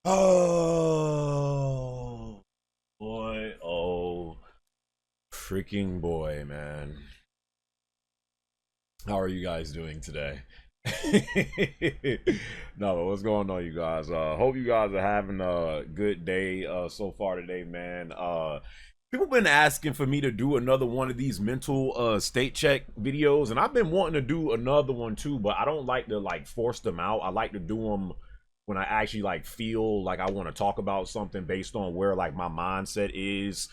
Oh boy, oh freaking boy, man. How are you guys doing today? No, but what's going on, you guys? Hope you guys are having a good day so far today, man. People been asking for me to do another one of these mental state check videos, and I've been wanting to do another one too, but I don't like to like force them out. I like to do them when I actually like feel like I want to talk about something based on where like my mindset is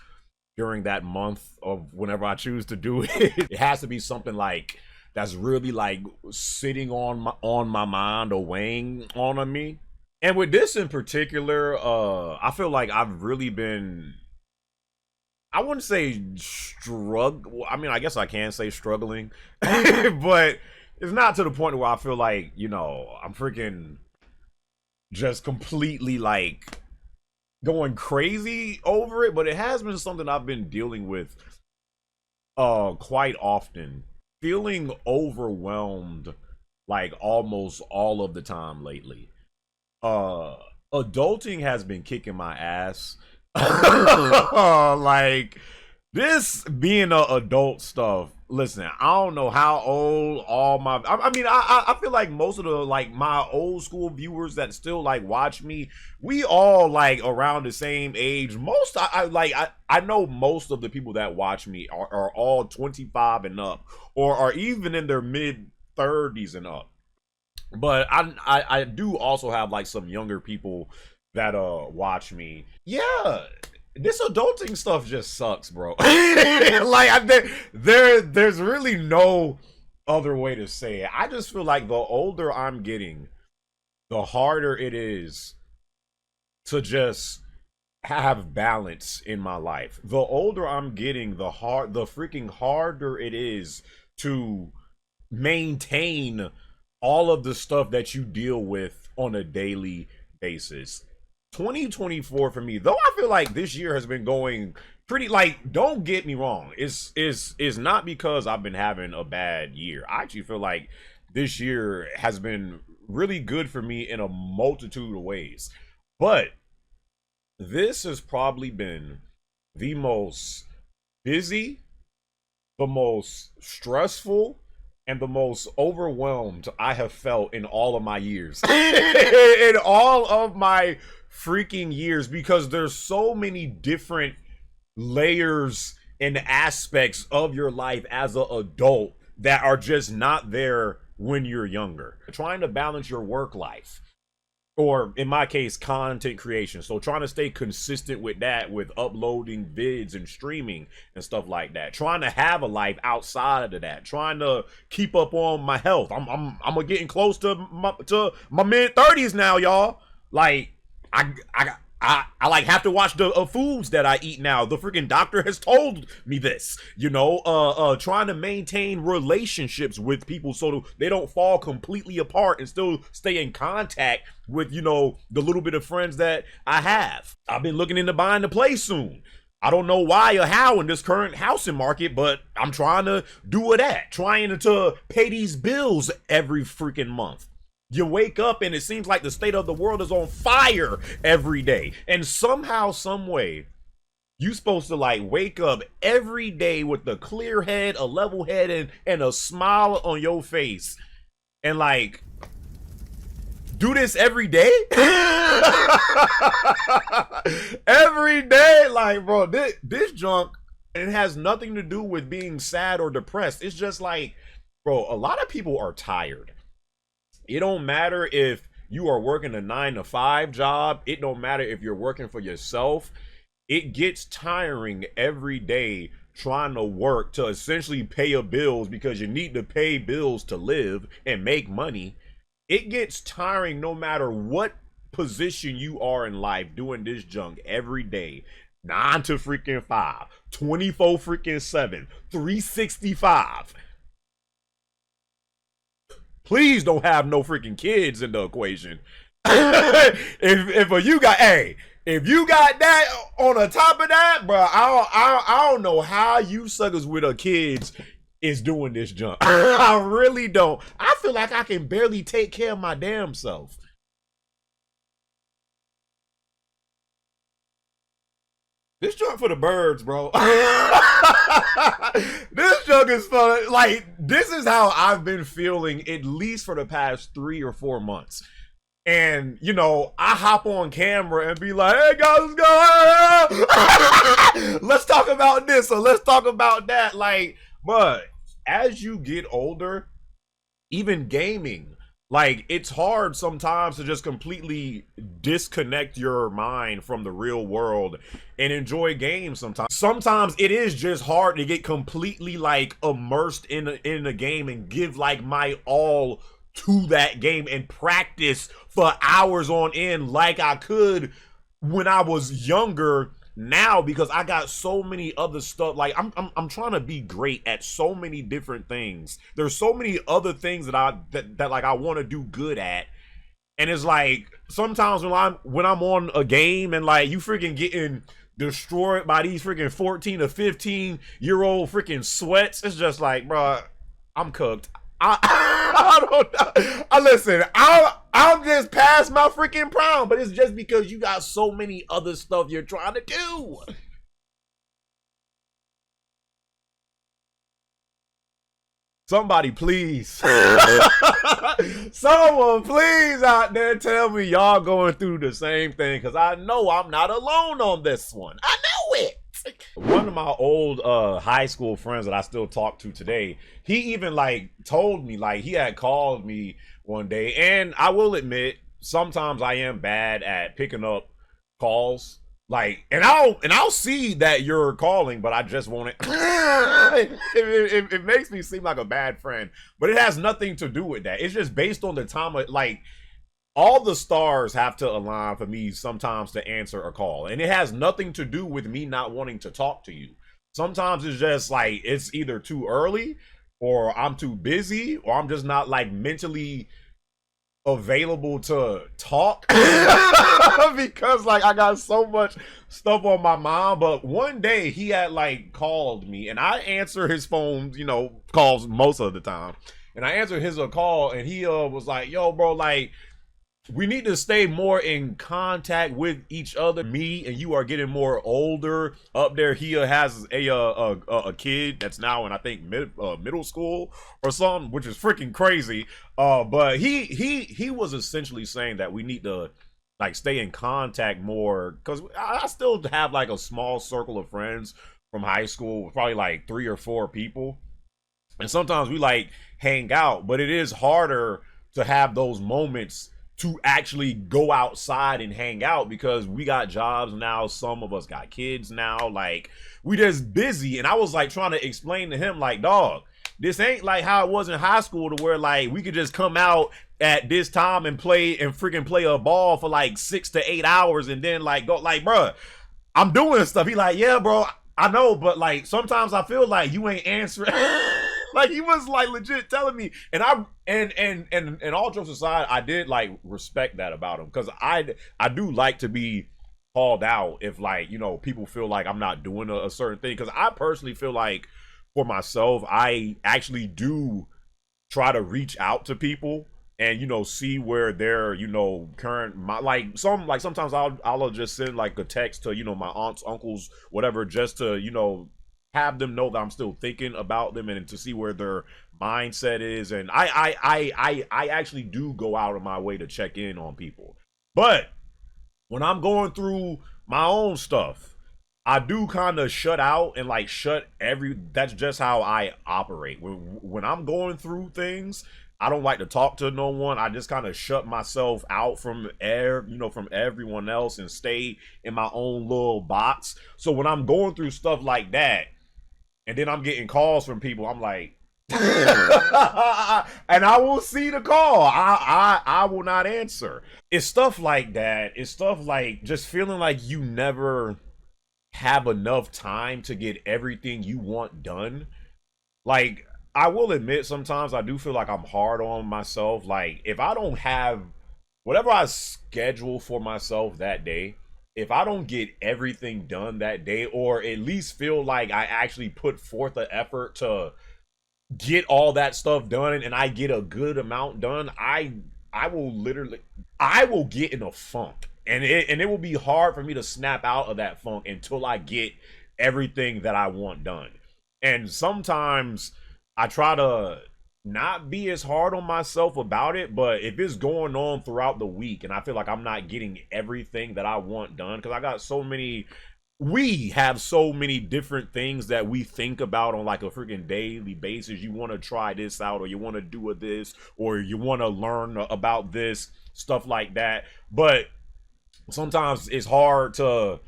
during that month of whenever I choose to do it. It has to be something like that's really like sitting on my mind or weighing on me. And with this in particular, I feel like I've really been, I wouldn't say struggle. I mean, I guess I can say struggling, but it's not to the point where I feel like, I'm freaking just completely like going crazy over it, but it has been something I've been dealing with quite often. Feeling overwhelmed like almost all of the time lately. Uh Adulting has been kicking my ass. Like this being a adult stuff. Listen, I don't know how old all my. I mean, I feel like most of the like my old school viewers that still like watch me, we all like around the same age. Most I know most of the people that watch me are all 25 and up, or are even in their mid 30s and up. But I do also have like some younger people that watch me. Yeah, this adulting stuff just sucks, bro. Like there's really no other way to say it. I just feel like the older I'm getting, the harder it is to just have balance in my life. The older I'm getting, the freaking harder it is to maintain all of the stuff that you deal with on a daily basis. 2024 for me, though I feel like this year has been going pretty, like, don't get me wrong, it's not because I've been having a bad year. I actually feel like this year has been really good for me in a multitude of ways. But this has probably been the most busy, the most stressful, and the most overwhelmed I have felt in all of my years. In all of my freaking years, because there's so many different layers and aspects of your life as an adult that are just not there when you're younger. Trying to balance your work life, or in my case, content creation. So trying to stay consistent with that, with uploading vids and streaming and stuff like that. Trying to have a life outside of that. Trying to keep up on my health. I'm getting close to my mid 30s now, y'all. Like I like have to watch the foods that I eat now. The freaking doctor has told me this. Trying to maintain relationships with people so they don't fall completely apart and still stay in contact with, the little bit of friends that I have. I've been looking into buying the place soon. I don't know why or how in this current housing market, but I'm trying to do it at. Trying to pay these bills every freaking month. You wake up and it seems like the state of the world is on fire every day. And somehow, some way, you supposed to like wake up every day with a clear head, a level head, and a smile on your face. And like do this every day? Every day? Like, bro, this junk, it has nothing to do with being sad or depressed. It's just like, bro, a lot of people are tired. It don't matter if you are working a 9 to 5 job. It don't matter if you're working for yourself. It gets tiring every day trying to work to essentially pay your bills, because you need to pay bills to live and make money. It gets tiring no matter what position you are in life, doing this junk every day. 9 to freaking 5, 24 freaking 7, 365. Please don't have no freaking kids in the equation. If you got, hey, if you got that on the top of that, bro, I don't know how you suckers with a kids is doing this junk. I really don't. I feel like I can barely take care of my damn self. This junk for the birds, bro. This junk is fun. Like, this is how I've been feeling at least for the past 3 or 4 months. And, you know, I hop on camera and be like, hey guys, what's going on? Let's talk about this or let's talk about that. Like, but as you get older, even gaming, like it's hard sometimes to just completely disconnect your mind from the real world and enjoy games. Sometimes it is just hard to get completely like immersed in a game and give like my all to that game and practice for hours on end like I could when I was younger. Now, because I got so many other stuff, like I'm trying to be great at so many different things. There's so many other things that like I want to do good at, and it's like sometimes when I'm on a game and like you freaking getting destroyed by these freaking 14 to 15-year-old freaking sweats, it's just like, bro, I'm cooked. I don't know. Listen, I'm just past my freaking prime, but it's just because you got so many other stuff you're trying to do. Somebody please. Someone please out there tell me y'all going through the same thing, because I know I'm not alone on this one. I know it. One of my old high school friends that I still talk to today, he even like told me, like he had called me one day, and I will admit sometimes I am bad at picking up calls. Like, and I'll see that you're calling, but I just want it. It makes me seem like a bad friend, but it has nothing to do with that. It's just based on the time of, like, all the stars have to align for me sometimes to answer a call, and it has nothing to do with me not wanting to talk to you. Sometimes it's just like it's either too early, or I'm too busy, or I'm just not like mentally available to talk because like I got so much stuff on my mind. But one day he had like called me, and I answer his phone, you know, calls most of the time, and I answered his call, and he was like, yo bro, like we need to stay more in contact with each other. Me and you are getting more older. Up there, he has a kid that's now in, I think, middle school or something, which is freaking crazy. But he was essentially saying that we need to like stay in contact more, because I still have like a small circle of friends from high school, probably like 3 or 4 people, and sometimes we like hang out, but it is harder to have those moments to actually go outside and hang out because we got jobs now. Some of us got kids now. Like, we just busy. And I was like trying to explain to him, like, dog, this ain't like how it was in high school, to where like we could just come out at this time and freaking play a ball for like 6 to 8 hours and then like go, like, bruh, I'm doing stuff. He like, yeah, bro, I know, but like sometimes I feel like you ain't answering. Like, he was like legit telling me, and all jokes aside, I did like respect that about him, because I do like to be called out if, like, you know, people feel like I'm not doing a certain thing, because I personally feel like for myself I actually do try to reach out to people and, you know, see where their, you know, current, sometimes I'll just send like a text to, you know, my aunts, uncles, whatever, just to, you know, have them know that I'm still thinking about them and to see where their mindset is. And I actually do go out of my way to check in on people. But when I'm going through my own stuff, I do kind of shut out and like that's just how I operate. When I'm going through things, I don't like to talk to no one. I just kind of shut myself out from from everyone else and stay in my own little box. So when I'm going through stuff like that, and then I'm getting calls from people, I'm like, and I will see the call. I will not answer. It's stuff like that. It's stuff like just feeling like you never have enough time to get everything you want done. Like, I will admit sometimes I do feel like I'm hard on myself. Like, if I don't have whatever I schedule for myself that day, if I don't get everything done that day, or at least feel like I actually put forth an effort to get all that stuff done and I get a good amount done, I will get in a funk. And it will be hard for me to snap out of that funk until I get everything that I want done. And sometimes I try to not be as hard on myself about it, but if it's going on throughout the week and I feel like I'm not getting everything that I want done, because I got so many, we have so many different things that we think about on like a freaking daily basis. You want to try this out, or you want to do this, or you want to learn about this, stuff like that. But sometimes it's hard to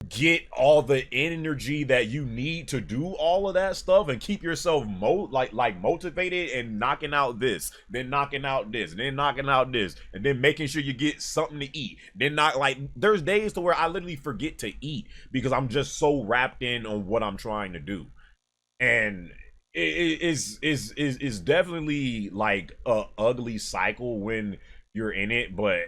get all the energy that you need to do all of that stuff and keep yourself like motivated and knocking out this, then knocking out this, then knocking out this, and then making sure you get something to eat. Then not like there's days to where I literally forget to eat because I'm just so wrapped in on what I'm trying to do. And it is definitely like a ugly cycle when you're in it, but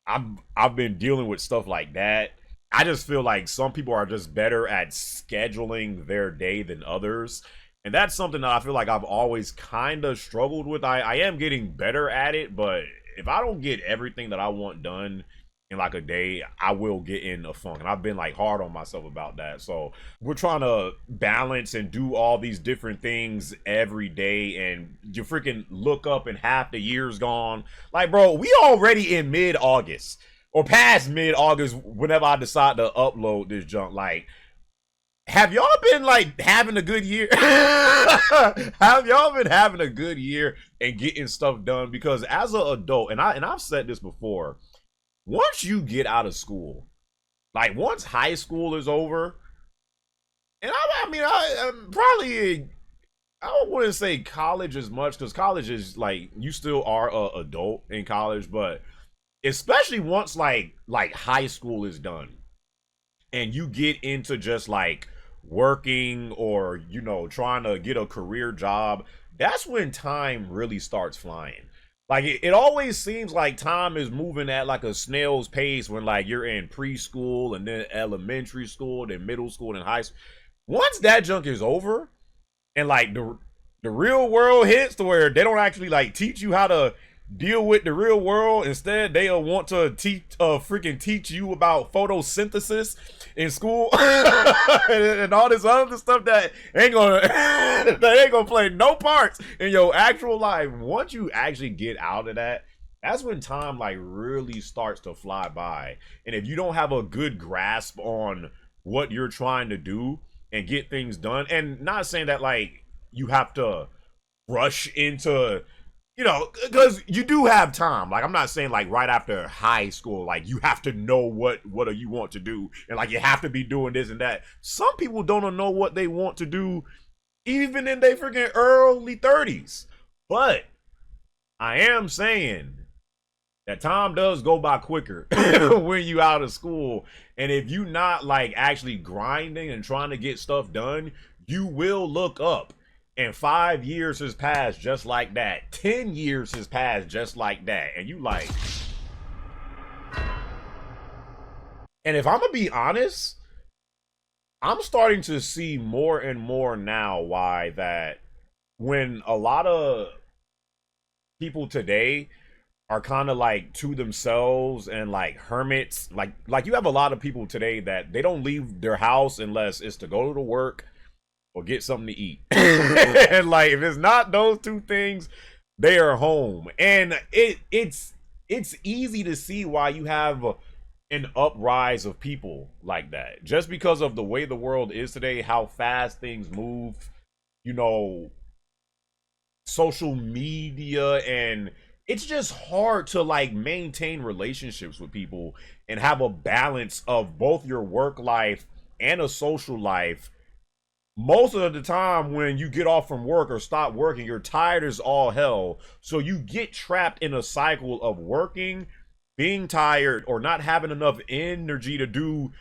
I've been dealing with stuff like that. I just feel like some people are just better at scheduling their day than others. And that's something that I feel like I've always kind of struggled with. I am getting better at it, but if I don't get everything that I want done in like a day, I will get in a funk. And I've been like hard on myself about that. So we're trying to balance and do all these different things every day. And you freaking look up and half the year's gone. Like, bro, we already in mid-August or past mid-August whenever I decide to upload this junk. Like, have y'all been like having a good year? Have y'all been having a good year and getting stuff done? Because as an adult, and I've said this before, once you get out of school, like once high school is over, and I mean, I'm probably, I wouldn't say college as much because college is like you still are a adult in college, but especially once like high school is done and you get into just like working or trying to get a career job, that's when time really starts flying. Like it always seems like time is moving at like a snail's pace when like you're in preschool and then elementary school, then middle school and high school. Once that junk is over and like the real world hits to where they don't actually like teach you how to deal with the real world. Instead, they'll want to freaking teach you about photosynthesis in school and all this other stuff that ain't gonna that ain't gonna play no parts in your actual life. Once you actually get out of that, that's when time like really starts to fly by. And if you don't have a good grasp on what you're trying to do and get things done, and not saying that like you have to rush into, because you do have time. Like, I'm not saying like right after high school, like you have to know what you want to do, and like you have to be doing this and that. Some people don't know what they want to do, even in their freaking early 30s. But I am saying that time does go by quicker when you out of school, and if you not like actually grinding and trying to get stuff done, you will look up. And 5 years has passed just like that. 10 years has passed just like that. And you like. And if I'm going to be honest, I'm starting to see more and more now why that when a lot of people today are kind of like to themselves and like hermits, like you have a lot of people today that they don't leave their house unless it's to go to work or get something to eat. And like if it's not those two things, they are home. And it's easy to see why you have an uprise of people like that. Just because of the way the world is today, how fast things move, social media, and it's just hard to like maintain relationships with people and have a balance of both your work life and a social life. Most of the time when you get off from work or stop working, you're tired as all hell. So you get trapped in a cycle of working, being tired, or not having enough energy to do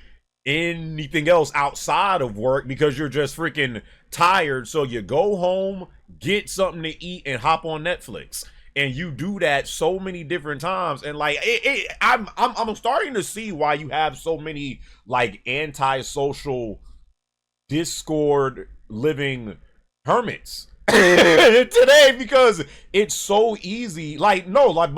anything else outside of work because you're just freaking tired. So you go home, get something to eat, and hop on Netflix. And you do that so many different times, and like I'm starting to see why you have so many like antisocial Discord living hermits, today because it's so easy. Like no, like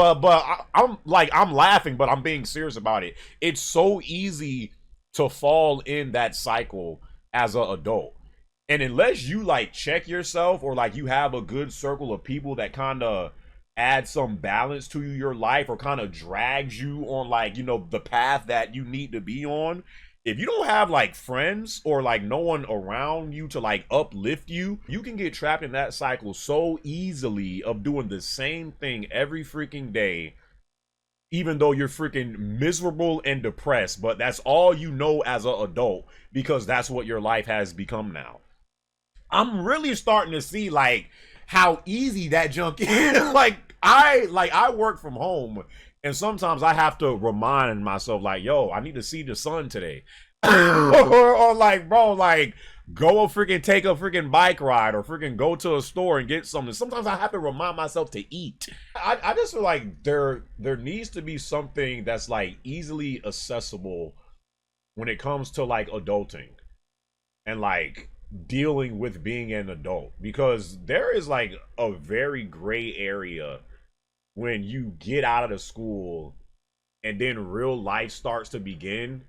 I'm like I'm laughing, but I'm being serious about it. It's so easy to fall in that cycle as an adult. And unless you like check yourself or like you have a good circle of people that kind of add some balance to your life or kind of drags you on like, the path that you need to be on, if you don't have like friends or like no one around you to like uplift you, you can get trapped in that cycle so easily of doing the same thing every freaking day, even though you're freaking miserable and depressed, but that's all you know as an adult because that's what your life has become now. I'm really starting to see like how easy that junk is. like I work from home and sometimes I have to remind myself like, yo, I need to see the sun today. or like, bro, like go a freaking take a freaking bike ride or freaking go to a store and get something. Sometimes I have to remind myself to eat. I just feel like there needs to be something that's like easily accessible when it comes to like adulting and like dealing with being an adult because there is like a very gray area when you get out of the school and then real life starts to begin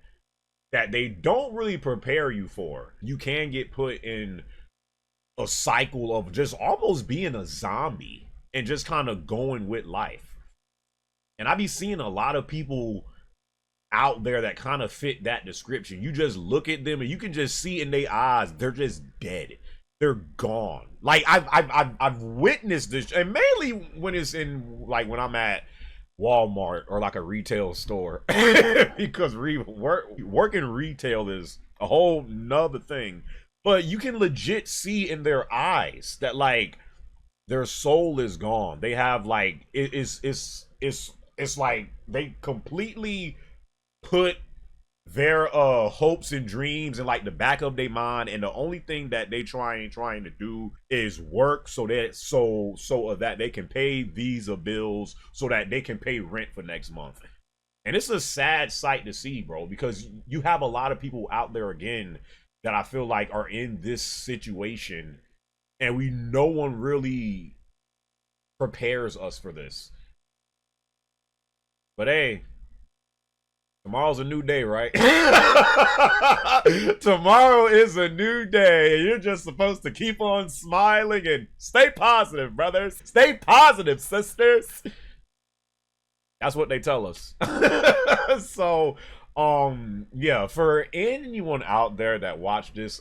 that they don't really prepare you for. You can get put in a cycle of just almost being a zombie and just kind of going with life. And I be seeing a lot of people out there that kind of fit that description. You just look at them and you can just see in their eyes they're just dead. They're gone. Like I've witnessed this, and mainly when it's in like when I'm at Walmart or like a retail store, because working retail is a whole nother thing. But you can legit see in their eyes that like their soul is gone. They have like it's like they completely put their hopes and dreams in like the back of their mind, and the only thing that they trying to do is work so that they can pay Visa bills so that they can pay rent for next month. And it's a sad sight to see, bro, because you have a lot of people out there again that I feel like are in this situation, and no one really prepares us for this. But hey, tomorrow's a new day, right? Tomorrow is a new day. You're just supposed to keep on smiling and stay positive, brothers. Stay positive, sisters. That's what they tell us. So, yeah, for anyone out there that watched this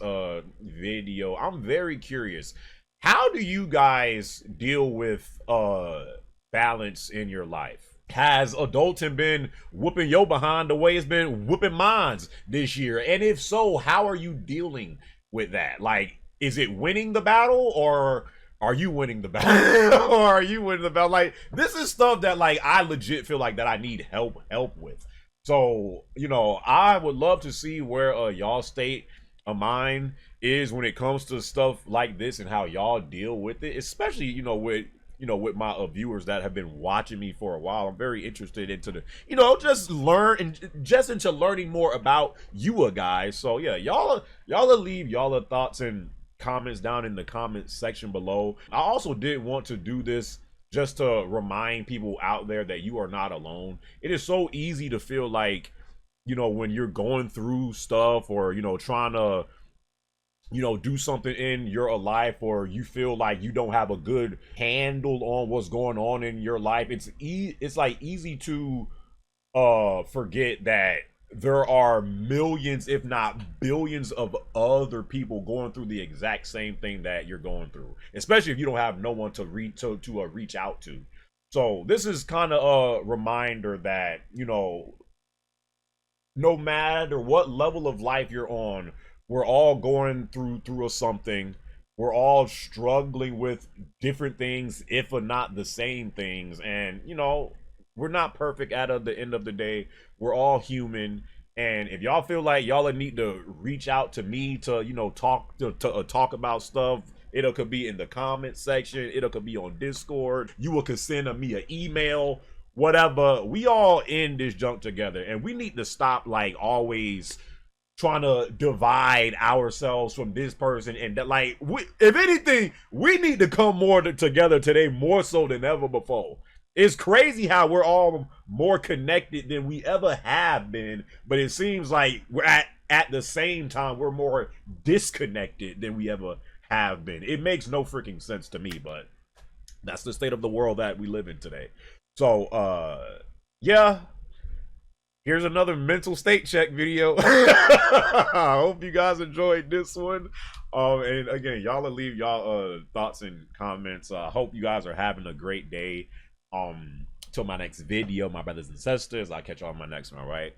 video, I'm very curious. How do you guys deal with balance in your life? Has adulting been whooping your behind the way it's been whooping mines this year? And if so, how are you dealing with that? Like, is it winning the battle or are you winning the battle? Or are you winning the battle? Like, this is stuff that like I legit feel like that I need help with. So, I would love to see where y'all state of mind is when it comes to stuff like this and how y'all deal with it, especially, with my viewers that have been watching me for a while. I'm very interested into the, just learn and just into learning more about you guys. So yeah, y'all leave y'all thoughts and comments down in the comment section below. I also did want to do this just to remind people out there that you are not alone. It is so easy to feel like, when you're going through stuff or, trying to do something in your life, or you feel like you don't have a good handle on what's going on in your life, it's like easy to forget that there are millions if not billions of other people going through the exact same thing that you're going through, especially if you don't have no one to reach out to. So this is kind of a reminder that no matter what level of life you're on, we're all going through something. We're all struggling with different things, if or not the same things. And we're not perfect at the end of the day. We're all human. And if y'all feel like y'all need to reach out to me to talk about stuff, it could be in the comment section. It could be on Discord. You could send me an email, whatever. We all in this junk together, and we need to stop like always trying to divide ourselves from this person, and that, like, if anything, we need to come more together today, more so than ever before. It's crazy how we're all more connected than we ever have been, but it seems like we're at the same time we're more disconnected than we ever have been. It makes no freaking sense to me, but that's the state of the world that we live in today. So yeah, here's another mental state check video. I hope you guys enjoyed this one. And again, y'all will leave y'all thoughts and comments. I hope you guys are having a great day. Till my next video, my brothers and sisters. I'll catch y'all on my next one, all right?